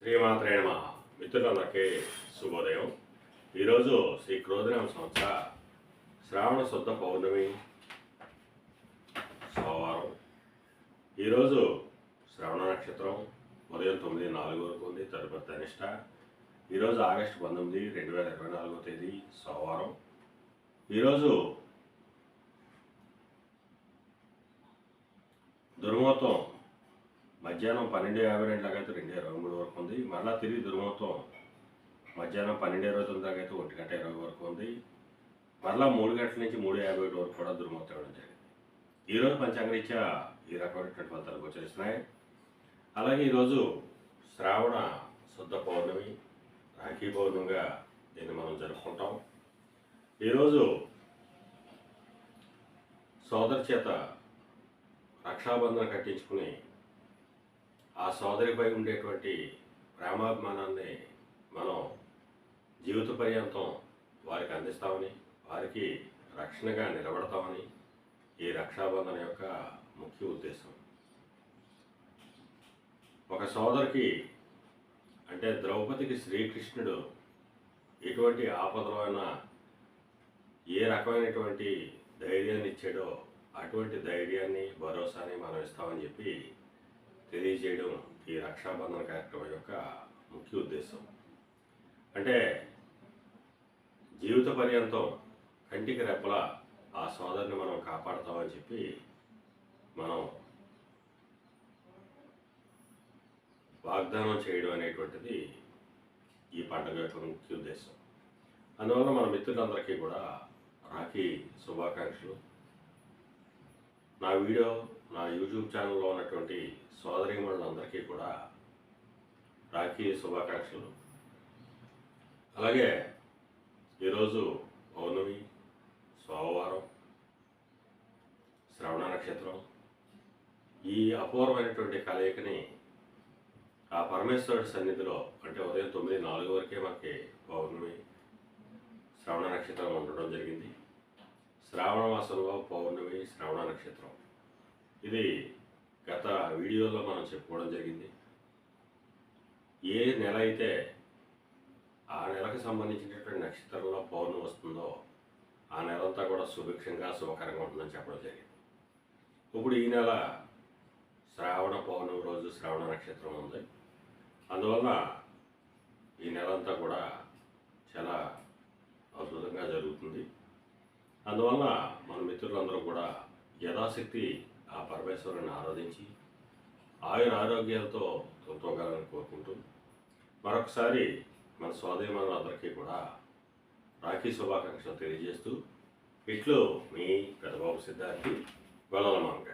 శ్రీమాత్రే నమః. మిత్రులందరికీ శుభోదయం. ఈరోజు శ్రీ క్రోధనామ సంవత్సర శ్రావణ శుద్ధ పౌర్ణమి సోమవారం. ఈరోజు శ్రవణ నక్షత్రం ఉదయం 9:04 వరకు ఉంది. తదుపరి ధనిష్ట. ఈరోజు ఆగస్టు 19, 2024 తేదీ సోమవారం. ఈరోజు దుర్ముహూర్తం మధ్యాహ్నం 12:52 దాకా అయితే 2:23 వరకు ఉంది. మరలా తిరిగి దుర్ముహూర్తం మధ్యాహ్నం 12:29 దాకా అయితే 1:20 వరకు ఉంది. మరలా 3 గంటల నుంచి 3:57 వరకు కూడా దుర్ముహూర్తం ఇవ్వడం జరిగింది. ఈరోజు పంచాంగరీత్యా ఈ రకమైనటువంటి ఫలితాలు గోచరిస్తున్నాయి. అలాగే ఈరోజు శ్రావణ శుద్ధ పౌర్ణమి, రాఖీ పౌర్ణమిగా దీన్ని మనం జరుపుకుంటాం. ఈరోజు సోదరి చేత రక్షాబంధన కట్టించుకుని ఆ సోదరిపై ఉండేటువంటి ప్రేమాభిమానాన్ని మనం జీవిత పర్యంతం వారికి అందిస్తామని, వారికి రక్షణగా నిలబడతామని ఈ రక్షాబంధన యొక్క ముఖ్య ఉద్దేశం. ఒక సోదరికి అంటే ద్రౌపదికి శ్రీకృష్ణుడు ఎటువంటి ఆపదలో అయినా ఏ రకమైనటువంటి ధైర్యాన్ని ఇచ్చాడో అటువంటి ధైర్యాన్ని, భరోసాని మనం ఇస్తామని చెప్పి తెలియజేయడం ఈ రక్షాబంధన కార్యక్రమం యొక్క ముఖ్య ఉద్దేశం. అంటే జీవిత పర్యంతం కంటికి రెప్పలా ఆ సోదరిని మనం కాపాడుతామని చెప్పి మనం వాగ్దానం చేయడం అనేటువంటిది ఈ పండుగ యొక్క ముఖ్య ఉద్దేశం. అందువల్ల మన మిత్రులందరికీ కూడా రాఖీ శుభాకాంక్షలు. నా యూట్యూబ్ ఛానల్లో ఉన్నటువంటి సోదరీమణులందరికీ కూడా రాఖీ శుభాకాంక్షలు. అలాగే ఈరోజు పౌర్ణమి, సోమవారం, శ్రవణ నక్షత్రం. ఈ అపూర్వమైనటువంటి కలయికని ఆ పరమేశ్వరుడి సన్నిధిలో అంటే ఉదయం 9:04 వరకే మనకి పౌర్ణమి, శ్రవణ నక్షత్రం ఉండడం జరిగింది. శ్రావణ మాసంలో పౌర్ణమి, శ్రవణ నక్షత్రం. ఇది గత వీడియోలో మనం చెప్పుకోవడం జరిగింది. ఏ నెల అయితే ఆ నెలకు సంబంధించినటువంటి నక్షత్రంలో పౌర్ణమి వస్తుందో ఆ నెలంతా కూడా సుభిక్షంగా, శుభకరంగా ఉంటుందని చెప్పడం జరిగింది. ఇప్పుడు ఈ నెల శ్రావణ పౌర్ణమి రోజు శ్రవణ నక్షత్రం ఉంది. అందువల్ల ఈ నెలంతా కూడా చాలా అద్భుతంగా జరుగుతుంది. అందువల్ల మన మిత్రులందరూ కూడా యథాశక్తి ఆ పరమేశ్వరుని ఆరాధించి ఆరోగ్యాలతో తోగాలని కోరుకుంటూ మరొకసారి మన సోదరీమణులందరికీ కూడా రాఖీ శుభాకాంక్షలు తెలియజేస్తూ ఇట్లు మీ పెద్దబాబు సిద్ధార్థి గొల్లల మాంగ.